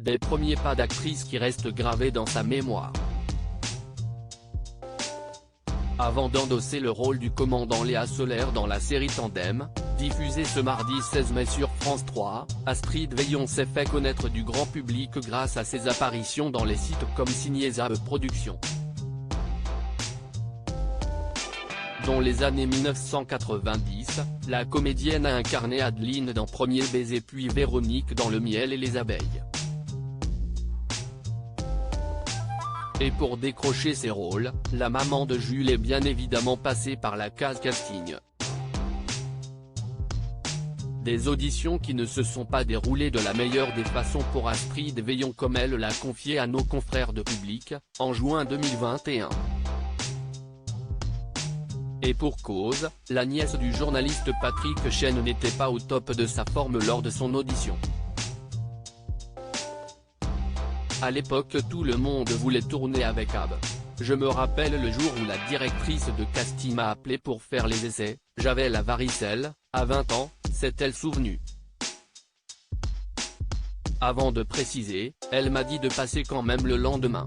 des premiers pas d'actrice qui restent gravés dans sa mémoire. Avant d'endosser le rôle du commandant Léa Solaire dans la série Tandem, diffusée ce mardi 16 mai sur France 3, Astrid Veillon s'est fait connaître du grand public grâce à ses apparitions dans les sites comme Signé Zahe Productions. Dans les années 1990, la comédienne a incarné Adeline dans Premier baiser puis Véronique dans Le miel et les abeilles. Et pour décrocher ses rôles, la maman de Jules est bien évidemment passée par la case casting. Des auditions qui ne se sont pas déroulées de la meilleure des façons pour Astrid Veillon comme elle l'a confié à nos confrères de Public, en juin 2021. Et pour cause, la nièce du journaliste Patrick Chêne n'était pas au top de sa forme lors de son audition. À l'époque tout le monde voulait tourner avec Ab. Je me rappelle le jour où la directrice de casting m'a appelé pour faire les essais, j'avais la varicelle, à 20 ans, s'est-elle souvenue. Avant de préciser, elle m'a dit de passer quand même le lendemain.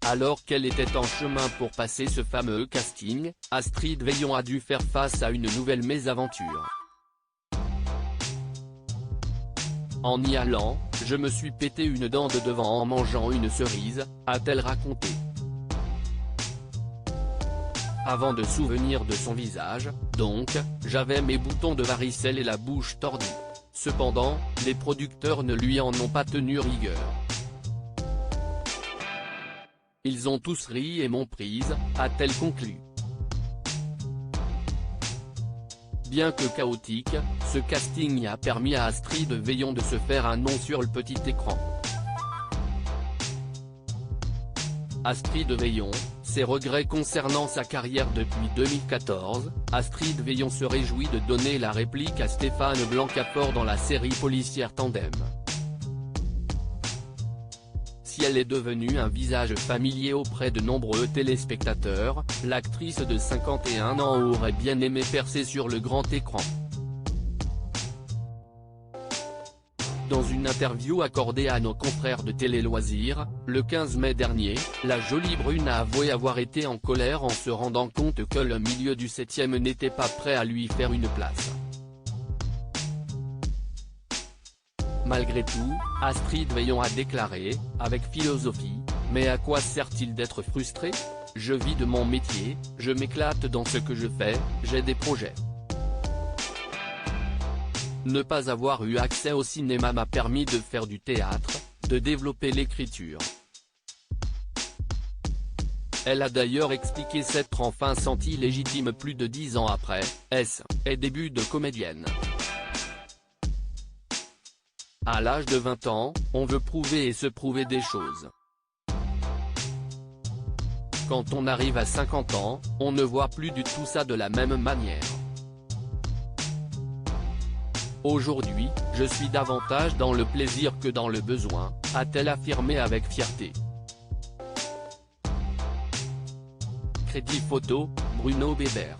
Alors qu'elle était en chemin pour passer ce fameux casting, Astrid Veillon a dû faire face à une nouvelle mésaventure. En y allant, je me suis pété une dent de devant en mangeant une cerise, a-t-elle raconté. Avant de souvenir de son visage, donc, j'avais mes boutons de varicelle et la bouche tordue. Cependant, les producteurs ne lui en ont pas tenu rigueur. Ils ont tous ri et m'ont prise, a-t-elle conclu. Bien que chaotique, ce casting a permis à Astrid Veillon de se faire un nom sur le petit écran. Astrid Veillon, ses regrets concernant sa carrière depuis 2014, Astrid Veillon se réjouit de donner la réplique à Stéphane Blancafort dans la série policière Tandem. Si elle est devenue un visage familier auprès de nombreux téléspectateurs, l'actrice de 51 ans aurait bien aimé percer sur le grand écran. Dans une interview accordée à nos confrères de Télé Loisirs, le 15 mai dernier, la jolie brune a avoué avoir été en colère en se rendant compte que le milieu du 7e n'était pas prêt à lui faire une place. Malgré tout, Astrid Veillon a déclaré, avec philosophie, « Mais à quoi sert-il d'être frustré ? Je vis de mon métier, je m'éclate dans ce que je fais, j'ai des projets. Ne pas avoir eu accès au cinéma m'a permis de faire du théâtre, de développer l'écriture. » Elle a d'ailleurs expliqué s'être enfin sentie légitime plus de 10 ans après, et début de comédienne. À l'âge de 20 ans, on veut prouver et se prouver des choses. Quand on arrive à 50 ans, on ne voit plus du tout ça de la même manière. Aujourd'hui, je suis davantage dans le plaisir que dans le besoin, a-t-elle affirmé avec fierté. Crédit photo, Bruno Bébert.